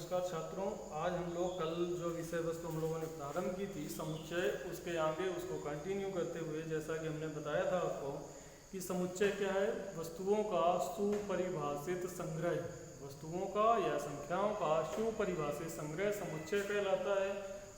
नमस्कार छात्रों। आज हम लोग कल जो विषय वस्तु हम लोगों ने प्रारंभ की थी समुच्चय, उसके आगे उसको कंटिन्यू करते हुए जैसा कि हमने बताया था आपको कि समुच्चय क्या है, वस्तुओं का सुपरिभाषित संग्रह। वस्तुओं का या संख्याओं का सुपरिभाषित संग्रह समुच्चय कहलाता है।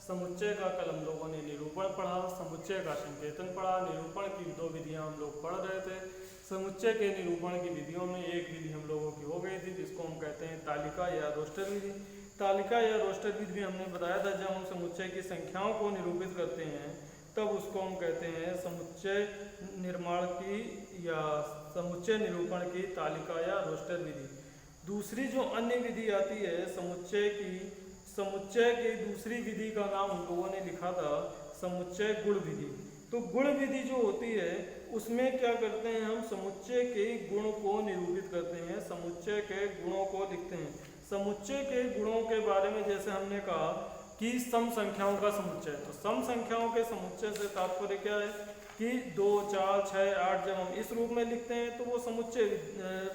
समुच्चय का कल हम लोगों ने निरूपण पढ़ा, समुच्चय का संकेतन पढ़ा, निरूपण की दो विधियां हम लोग पढ़ रहे थे। समुच्चय के निरूपण की विधियों में एक विधि हम लोगों की हो गई थी जिसको हम कहते हैं तालिका या रोस्टर विधि। तालिका या रोस्टर विधि भी हमने बताया था, जब हम समुच्चय की संख्याओं को निरूपित करते हैं तब उसको हम कहते हैं समुच्चय निर्माण की या समुच्चय निरूपण की तालिका या रोस्टर विधि। दूसरी जो अन्य विधि आती है समुच्चय की दूसरी विधि का नाम हम लोगों ने लिखा था समुच्चय गुण विधि। तो गुण विधि जो होती है उसमें क्या करते हैं, हम समुच्चय के गुण को निरूपित करते हैं, समुच्चय के गुणों को लिखते हैं। समुच्चय के गुणों के बारे में जैसे हमने कहा कि सम संख्याओं का समुच्चय, तो सम संख्याओं के समुच्चय से तात्पर्य क्या है कि 2, 4, 6, 8 जब हम इस रूप में लिखते हैं तो वो समुच्चय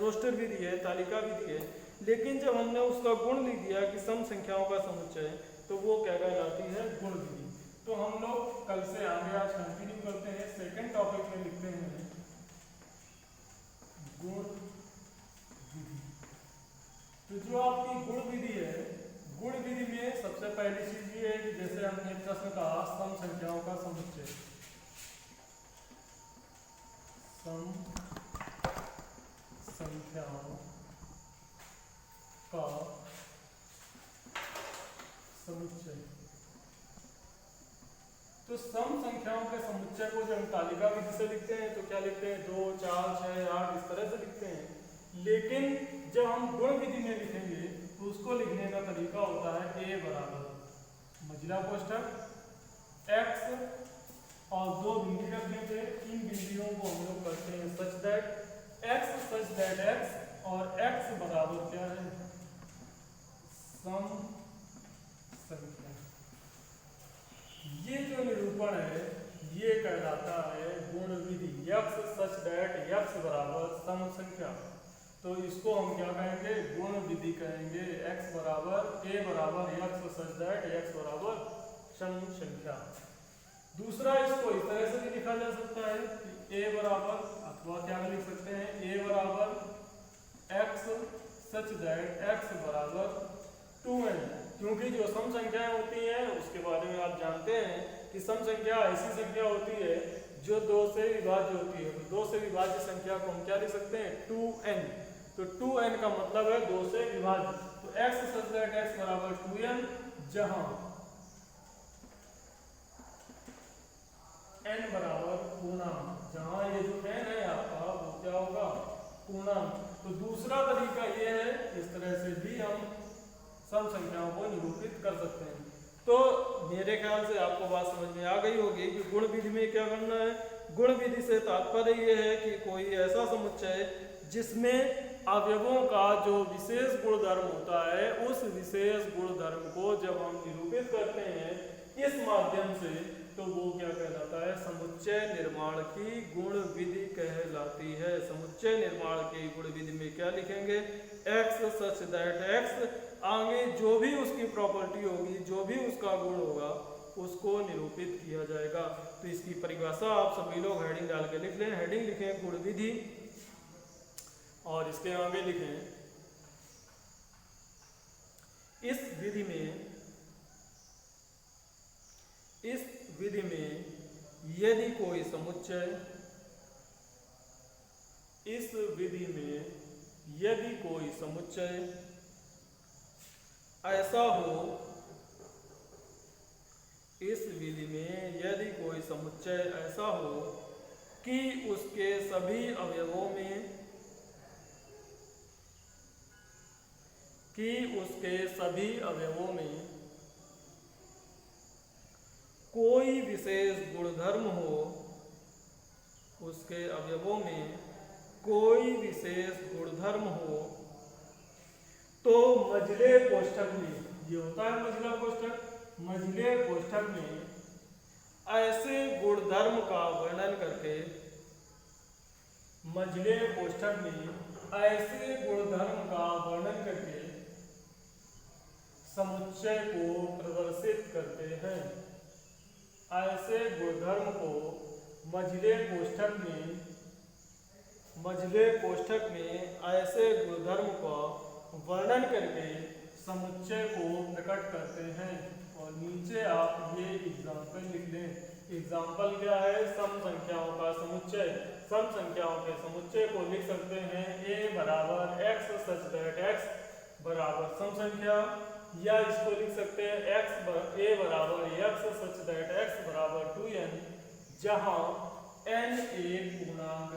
रोस्टर विधि है, तालिका विधि है। लेकिन जब हमने उसका गुण लिख दिया कि सम संख्याओं का समुच्चय, तो वो क्या कहलाती है, गुण विधि। तो हम लोग कल से आगे आज कंटिन्यू करते हैं, सेकंड टॉपिक में लिखते हैं गुण विधि। तो जो आपकी गुण विधि है, गुण विधि में सबसे पहली चीज ये है कि जैसे हमने प्रश्न कहा सम संख्याओं का समुच्चय, सम संख्याओं का समुच्चय। तो सम संख्याओं के समुच्चय को जब हम तालिका विधि से लिखते हैं तो क्या लिखते हैं, 2, 4, 6, 8 इस तरह से लिखते हैं। लेकिन जब हम गुण विधि में लिखेंगे तो उसको लिखने का तरीका होता है a बराबर मझिला कोष्ठक x और 2 बिंदु रखने पे इन बिंदुओं को हम लोग करते हैं सच दैट x और x बराबर क्या है, सम संख्या। ये जो निरूपण है ये कहलाता है गुण विधि, यक्स सच दैट यक्स बराबर सम संख्या। तो इसको हम क्या कहेंगे, गुण विधि कहेंगे। x बराबर a बराबर यक्स सच दैट यक्स बराबर सम संख्या। दूसरा इसको इस तरह से भी लिखा जा सकता है कि a बराबर, अथवा क्या लिख सकते हैं, a बराबर x सच दैट x बराबर 2n। क्योंकि जो सम संख्याएं होती हैं उसके बारे में आप जानते हैं कि सम संख्या ऐसी संख्या होती है जो 2 से विभाज्य होती है। तो 2 से विभाज्य संख्या को हम क्या लिख सकते हैं, 2n। तो 2n का मतलब है 2 से विभाज्य। तो x सच दैट x बराबर 2n, जहां n बराबर पूर्णांक, जहां ये जो n है आपका वो क्या होगा, पूर्णांक। तो दूसरा तरीका ये है, इस तरह से भी हम सम संख्याओं को निरूपित कर सकते हैं। तो मेरे ख्याल से आपको बात समझ में आ गई होगी कि गुण विधि में क्या करना है। गुण विधि से तात्पर्य ये है कि कोई ऐसा समुच्चय जिसमें अवयवों का जो विशेष गुणधर्म होता है, उस विशेष गुणधर्म को जब हम निरूपित करते हैं इस माध्यम से, तो वो क्या कहलाता है, समुच्चय निर्माण की गुण विधि कहलाती है। समुच्चय निर्माण की गुण विधि में क्या लिखेंगे, x सच दैट x, आगे जो भी उसकी प्रॉपर्टी होगी, जो भी उसका गुण होगा, उसको निरूपित किया जाएगा। तो इसकी परिभाषा आप सभी लोग हेडिंग डाल के लिख लें। हेडिंग लिखें गुण विधि और इसके आगे लिखें इस विधि में यदि कोई समुच्चय, इस विधि में यदि कोई समुच्चय ऐसा हो, इस विधि में यदि कोई समुच्चय ऐसा हो कि उसके सभी अवयवों में कोई विशेष गुणधर्म हो, उसके अवयवों में कोई विशेष गुणधर्म हो, तो मझले कोष्ठक में, ये होता है मझला कोष्ठक, मझले कोष्ठक में ऐसे गुणधर्म का वर्णन करके, मझले कोष्ठक में ऐसे गुणधर्म का वर्णन करके समुच्चय को प्रदर्शित करते हैं। ऐसे गुणधर्म को मझले कोष्ठक में ऐसे गुणधर्म का वर्णन करके समुच्चय को प्रकट करते हैं। और नीचे आप ये एग्जाम्पल लिख लें। एग्जाम्पल क्या है? सम संख्याओं का समुच्चय। सम संख्याओं के समुच्चय को लिख सकते हैं a बराबर x सच दैट x बराबर सम संख्या, या इसको लिख सकते हैं a बराबर x सच दैट x बराबर 2n, जहां n एक पूर्णांक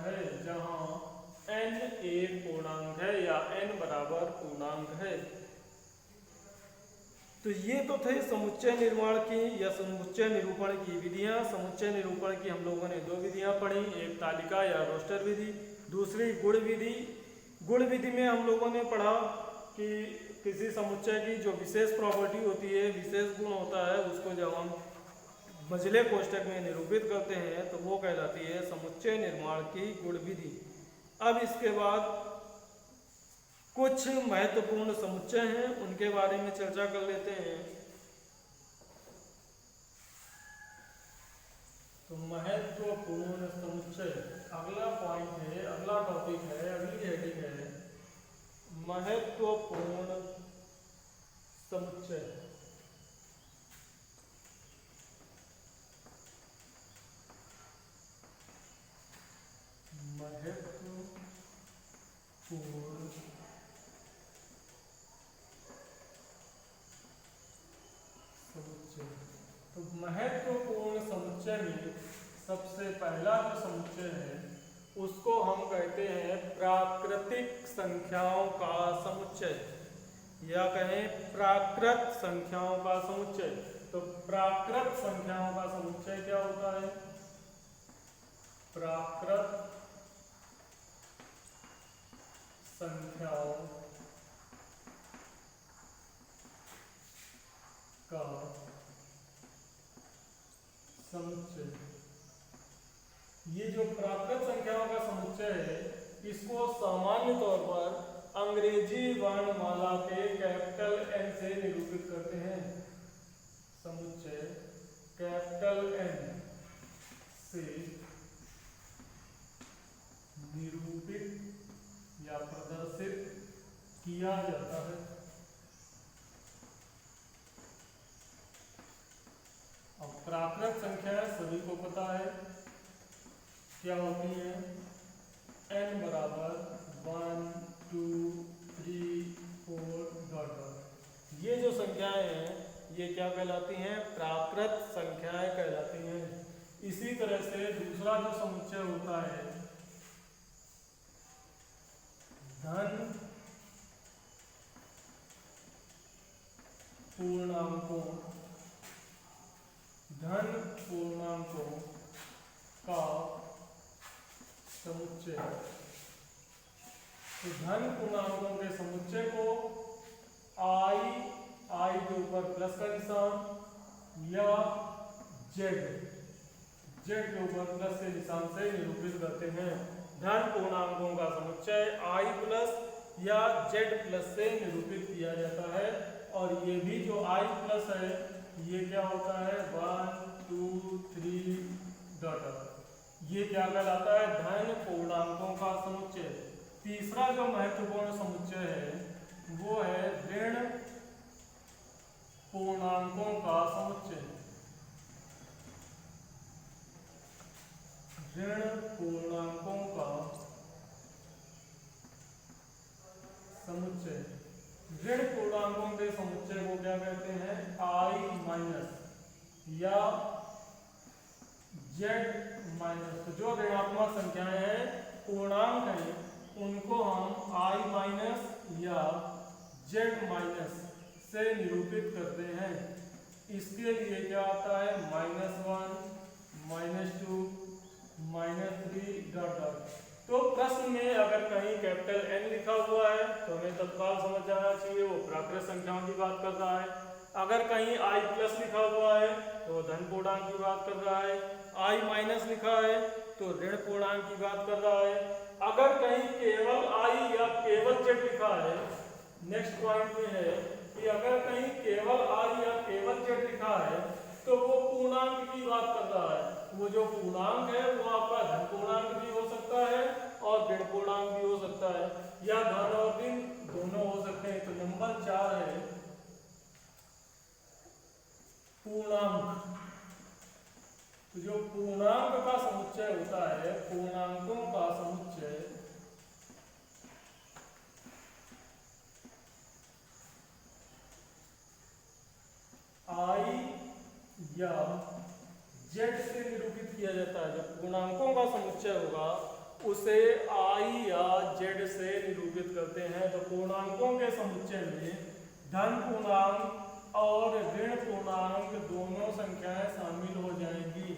है, या n बराबर पूर्णांक है। तो ये तो थे समुच्चय निर्माण की या समुच्चय निरूपण की विधियां। समुच्चय निरूपण की हम लोगों ने 2 विधियां पढ़ी, एक तालिका या रोस्टर विधि, दूसरी गुण विधि। गुण विधि में हम लोगों ने पढ़ा कि किसी समुच्चय की जो विशेष प्रॉपर्टी होती है, विशेष गुण होता है, उसको जब हम मझले कोष्ठक में निरूपित करते हैं तो वो कहलाती है समुच्चय निर्माण की गुण विधि। अब इसके बाद कुछ महत्वपूर्ण समुच्चय हैं, उनके बारे में चर्चा कर लेते हैं। तो महत्वपूर्ण समुच्चय अगला पॉइंट है, अगला टॉपिक है, अगली हेडिंग है महत्वपूर्ण समुच्चय। महत्वपूर्ण समुच्चय। तो महत्वपूर्ण समुच्चय में सबसे पहला जो समुच्चय है उसको हम कहते हैं प्राकृतिक संख्याओं का समुच्चय, या कहें प्राकृत संख्याओं का समुच्चय। तो प्राकृत संख्याओं का समुच्चय क्या होता है? प्राकृत संख्याओं का समुच्चय। ये जो प्राकृत संख्याओं का समुच्चय है, इसको सामान्य तौर पर अंग्रेजी वर्णमाला के कैपिटल N से निरूपित करते हैं। समुच्चय कैपिटल N से निरूपित या प्रदर्शित किया जाता है। अब प्राकृत संख्याएं सभी को पता है क्या होती हैं? n बराबर 1 2 3 4 डॉट। ये जो संख्याएं हैं ये क्या कहलाती हैं? प्राकृत संख्याएं कहलाती हैं। इसी तरह से दूसरा जो समुच्चय होता है धन पूर्णांकों का समुच्चय। तो धन पूर्णांकों के समुच्चय को i के ऊपर प्लस का निशान, या z के ऊपर प्लस के निशान से निरूपित करते हैं। धन पूर्णांकों का समुच्चय i प्लस या z प्लस से निरूपित किया जाता है। और ये भी जो i प्लस है ये क्या होता है? 1 2 3 डॉट। ये क्या कहलाता है? धन पूर्णांकों का समुच्चय। तीसरा जो महत्वपूर्ण समुच्चय है वो है ऋण पूर्णांकों का समुच्चय। ऋण पूर्णांकों का समुच्चय। ऋण पूर्णांकों के समुच्चय को क्या कहते हैं? i माइनस या z माइनस। तो जो ऋणात्मक संख्याएं हैं, पूर्णांक हैं, उनको हम i माइनस या z माइनस से निरूपित करते हैं। इसके लिए क्या आता है? -1 -2 -3 डॉट डॉट। तो प्रश्न में अगर कहीं कैपिटल N लिखा हुआ है तो हमें तत्काल समझ जाना चाहिए वो प्राकृत संख्याओं की बात कर रहा है। अगर कहीं i प्लस लिखा हुआ है तो धन पूर्णांक की बात कर रहा है। i माइनस लिखा है तो ऋण पूर्णांक की बात कर रहा है। अगर कहीं केवल i या केवल z लिखा है, नेक्स्ट पॉइंट में है कि अगर कहीं केवल जो पूर्णांक है वो आपका धन पूर्णांक भी हो सकता है और ऋण पूर्णांक भी हो सकता है, या धन और ऋण दोनों हो सकते हैं। तो नंबर 4 है पूर्णांक। तो जो पूर्णांक का समुच्चय होता है, पूर्णांकों का समुच्चय I या Z से निरूपित किया जाता है। जब पूर्णांकों का समुच्चय होगा उसे I या Z से निरूपित करते हैं। तो पूर्णांकों के समुच्चय में धन पूर्णांक और ऋण पूर्णांक दोनों संख्याएं शामिल हो जाएंगी,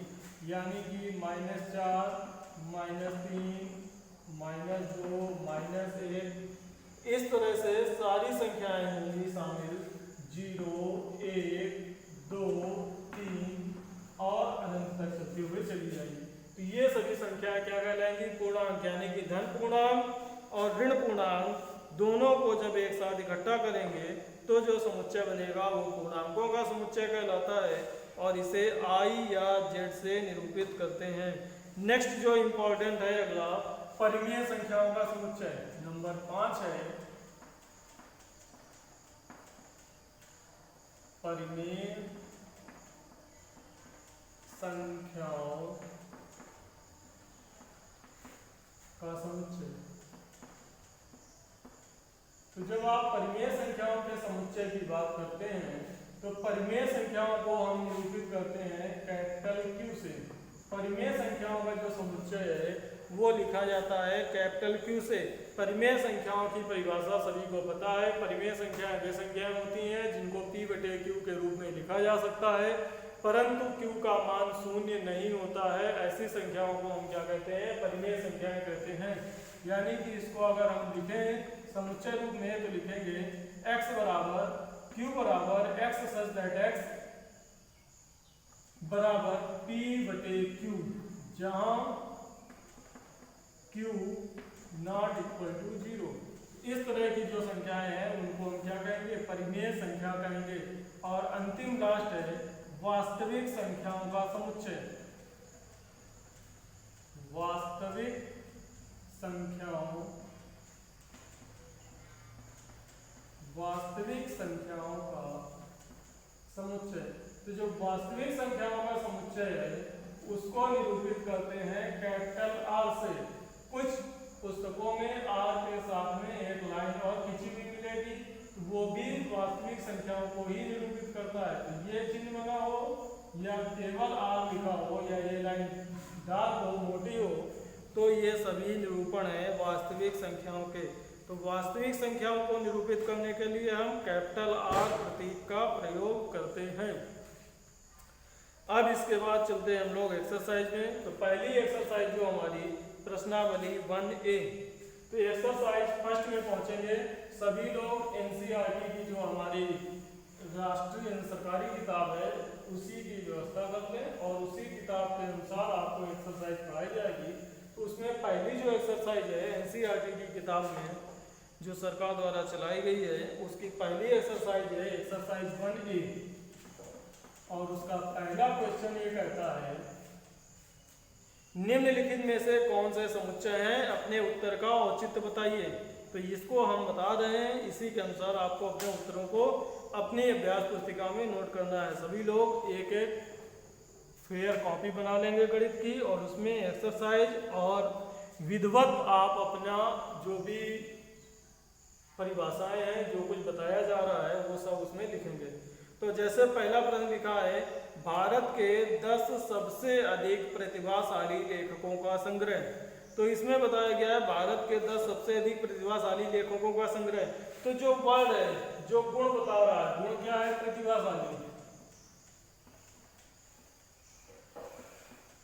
यानी कि -4, -3, -2, -1, इस तरह से सारी संख्याएं होंगी शामिल। 0, 1, 2, 3 और अनंत तक चलती हुई चली जाएगी। तो ये सभी संख्याएं क्या कहलाएंगी? पूर्णांक, यानी कि धन पूर्णांक और ऋण पूर्णांक दोनों को जब एक साथ इकट्ठा करेंगे तो जो समुच्चय बनेगा वो पूर्णांकों का समुच्चय कहलाता है और इसे I या Z से निरूपित करते हैं। नेक्स्ट जो इंपॉर्टेंट है अगला, परिमेय संख्याओं का समुच्चय। नंबर 5 है परिमेय संख्याओं का समुच्चय। तो जब आप परिमेय संख्याओं के समुच्चय की बात करते हैं तो परिमेय संख्याओं को हम निरूपित करते हैं कैपिटल Q से। परिमेय संख्याओं का जो समुच्चय है वो लिखा जाता है कैपिटल Q से। परिमेय संख्याओं की परिभाषा सभी को पता है। परिमेय संख्याएं वे संख्याएं होती हैं जिनको P/Q के रूप में लिखा जा सकता है, परंतु Q का मान शून्य नहीं होता है। ऐसी संख्याओं को हम क्या कहते हैं? परिमेय संख्याएं कहते हैं। यानी कि इसको अगर हम लिखें समुच्चय रूप में तो लिखेंगे x बराबर q बराबर x सच दैट x बराबर P/Q, जहां Q नॉट इक्वल टू 0। इस तरह की जो संख्याएं हैं उनको हम क्या कहेंगे? परिमेय संख्या कहेंगे। और अंतिम लास्ट है वास्तविक संख्याओं का समुच्चय। वास्तविक संख्याओं का समुच्चय। तो जो वास्तविक संख्याओं का समुच्चय है उसको निरूपित करते हैं कैपिटल R से। कुछ पुस्तकों में R के साथ में एक लाइन और खींची हुई मिलेगी, वो भी वास्तविक संख्याओं को ही निरूपित करता है। तो ये चिन्ह बना हो या केवल R लिखा हो या ये लाइन डार्क हो, मोटी हो, तो ये सभी निरूपण है वास्तविक संख्याओं के। तो वास्तविक संख्याओं को निरूपित करने के लिए हम कैपिटल R प्रतीक का प्रयोग करते हैं। अब इसके बाद चलते हैं हम लोग एक्सरसाइज में। तो पहली एक्सरसाइज जो हमारी प्रश्नावली 1A, तो एक्सरसाइज फर्स्ट में पहुंचेंगे। सभी लोग NCERT की जो हमारी राष्ट्रीय सरकारी किताब है उसी की व्यवस्था कर लें और उसी किताब के अनुसार आपको एक्सरसाइज पढ़ाई जाएगी। तो उसमें पहली जो एक्सरसाइज है NCERT की किताब में जो सरकार द्वारा चलाई गई है उसकी पहली एक्सरसाइज है एक्सरसाइज 1A और उसका पहला क्वेश्चन ये कहता है निम्नलिखित में से कौन से समुच्चय हैं, अपने उत्तर का औचित्य बताइए। तो इसको हम बता रहे हैं, इसी के अनुसार आपको अपने उत्तरों को अपनी अभ्यास पुस्तिका में नोट करना है। सभी लोग एक एक फेयर कॉपी बना लेंगे गणित की और उसमें एक्सरसाइज और विधिवत आप अपना जो भी परिभाषाएं हैं, जो कुछ बताया जा रहा है वो सब उसमें लिखेंगे। तो जैसे पहला प्रश्न लिखा है भारत के 10 सबसे अधिक प्रतिभाशाली लेखकों का संग्रह। तो इसमें बताया गया है भारत के 10 सबसे अधिक प्रतिभाशाली लेखकों का संग्रह। तो जो वर्ड है, जो गुण बता रहा है, गुण क्या है? प्रतिभाशाली।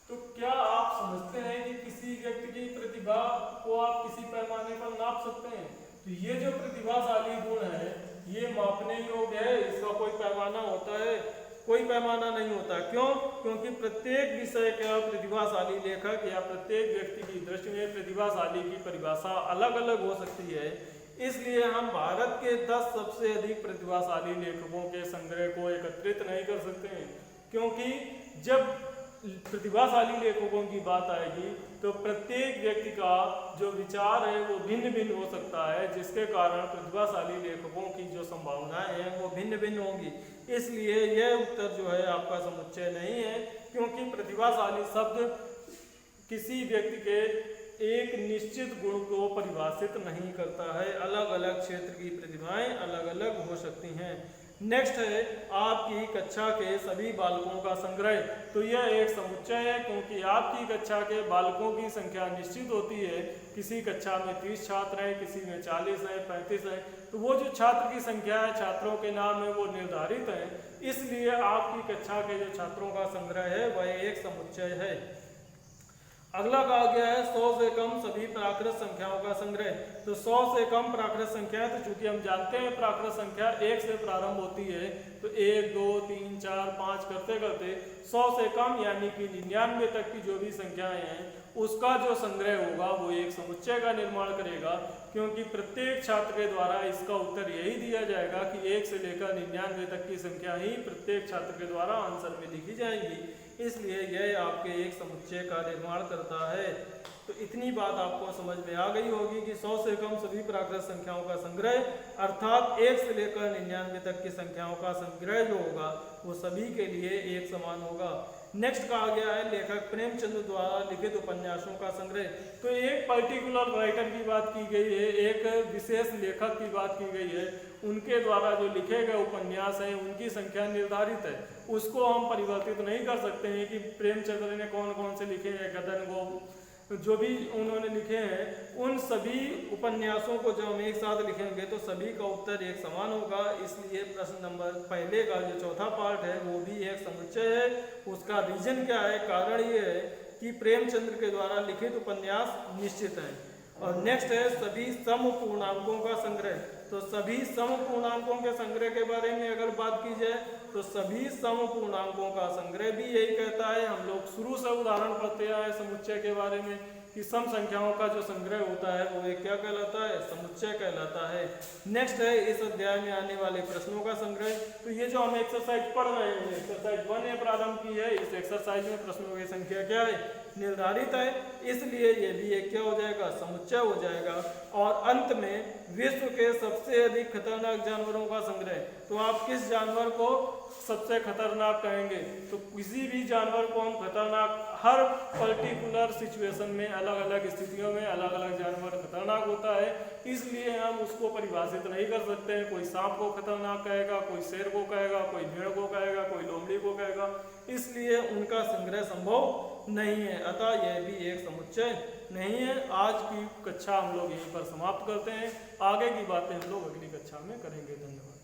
तो क्या आप समझते हैं कि किसी व्यक्ति की प्रतिभा को आप किसी पैमाने पर नाप सकते हैं? तो ये जो प्रतिभाशाली गुण है ये मापने योग्य है, इसका कोई पैमाना होता है? कोई पैमाना नहीं होता। क्यों? क्योंकि प्रत्येक विषय का प्रतिभाशाली लेखक या प्रत्येक व्यक्ति की दृष्टि में प्रतिभाशाली की परिभाषा अलग अलग हो सकती है। इसलिए हम भारत के 10 सबसे अधिक प्रतिभाशाली लेखकों के संग्रह को एकत्रित नहीं कर सकते हैं, क्योंकि जब प्रतिभाशाली लेखकों की बात आएगी तो प्रत्येक व्यक्ति का जो विचार है वो भिन्न भिन्न हो सकता है, जिसके कारण प्रतिभाशाली लेखकों की जो संभावनाएं हैं वो भिन्न भिन्न होंगी। इसलिए यह उत्तर जो है आपका समुच्चय नहीं है, क्योंकि प्रतिभाशाली शब्द किसी व्यक्ति के एक निश्चित गुण को परिभाषित नहीं करता है। अलग अलग क्षेत्र की प्रतिभाएं अलग अलग हो सकती हैं। नेक्स्ट है आपकी कक्षा के सभी बालकों का संग्रह। तो यह एक समुच्चय है, क्योंकि आपकी कक्षा के बालकों की संख्या निश्चित होती है। किसी कक्षा में 30 छात्र हैं, किसी में 40 हैं, 35 हैं, तो वो जो छात्र की संख्या है, छात्रों के नाम है, वो निर्धारित है। इसलिए आपकी कक्षा के जो छात्रों का संग्रह है वह एक समुच्चय है। अगला कहा गया है 100 से कम सभी प्राकृत संख्याओं का संग्रह। तो 100 से कम प्राकृत संख्या, तो चूंकि हम जानते हैं प्राकृत संख्या 1 से प्रारंभ होती है, तो 1 2 3 4 5 करते करते 100 से कम यानी कि 99 तक की जो भी संख्याएं हैं उसका जो संग्रह होगा वो एक समुच्चय का निर्माण करेगा। क्योंकि प्रत्येक छात्र के द्वारा इसका उत्तर यही दिया जाएगा कि 1 से लेकर 99 तक की संख्या ही प्रत्येक छात्र के द्वारा आंसर में लिखी जाएगी। इसलिए यह आपके एक समुच्चय का निर्माण करता है। तो इतनी बात आपको समझ में आ गई होगी कि 100 से कम सभी प्राकृत संख्याओं का संग्रह अर्थात 1 से लेकर 99 तक की संख्याओं का संग्रह जो होगा वो सभी के लिए एक समान होगा। नेक्स्ट कहा गया है लेखक प्रेमचंद द्वारा लिखित उपन्यासों का संग्रह। तो एक पर्टिकुलर राइटर की बात की गई है, एक विशेष लेखक की बात की गई है, उनके द्वारा जो लिखे गए उपन्यास हैं उनकी संख्या निर्धारित है। उसको हम परिवर्तित नहीं कर सकते हैं कि प्रेमचंद्र ने कौन कौन से लिखे हैं, गदन को जो भी उन्होंने लिखे हैं उन सभी उपन्यासों को जब हम एक साथ लिखेंगे तो सभी का उत्तर एक समान होगा। इसलिए प्रश्न नंबर पहले का जो चौथा पार्ट है वो भी एक समुच्चय है। उसका रीजन क्या है, कारण ये है कि प्रेमचंद्र के द्वारा लिखित उपन्यास निश्चित है। और नेक्स्ट है सभी सम पूर्णांकों का संग्रह। तो सभी सम पूर्णांकों के संग्रह के बारे में अगर बात की जाए तो सभी सम पूर्णांकों का संग्रह भी यही कहता है। हम लोग शुरू से उदाहरण पढ़ते आए समुच्चय के बारे में कि सम संख्याओं का जो संग्रह होता है वो एक क्या कहलाता है, समुच्चय कहलाता है। नेक्स्ट है इस अध्याय में आने वाले प्रश्नों का संग्रह। तो ये जो हम एक्सरसाइज पढ़ रहे हैं एक्सरसाइज 1 ने प्रारंभ की है। इस एक्सरसाइज में प्रश्नों की संख्या क्या है, निर्धारित है। इसलिए ये भी एक क्या हो जाएगा, समुच्चय हो जाएगा। और अंत में विश्व के सबसे अधिक खतरनाक जानवरों का संग्रह। तो आप किस जानवर को सबसे खतरनाक कहेंगे? तो किसी भी जानवर को हम खतरनाक, हर पर्टिकुलर सिचुएशन में अलग अलग स्थितियों में अलग अलग जानवर खतरनाक होता है, इसलिए हम उसको परिभाषित नहीं कर सकते हैं। कोई सांप को खतरनाक कहेगा, कोई शेर को कहेगा, कोई भेड़ को कहेगा, कोई लोमड़ी को कहेगा, इसलिए उनका संग्रह संभव नहीं है। अतः यह भी एक समुच्चय नहीं है। आज की कक्षा हम लोग यहीं पर समाप्त करते हैं। आगे की बातें हम लोग अगली कक्षा में करेंगे। धन्यवाद।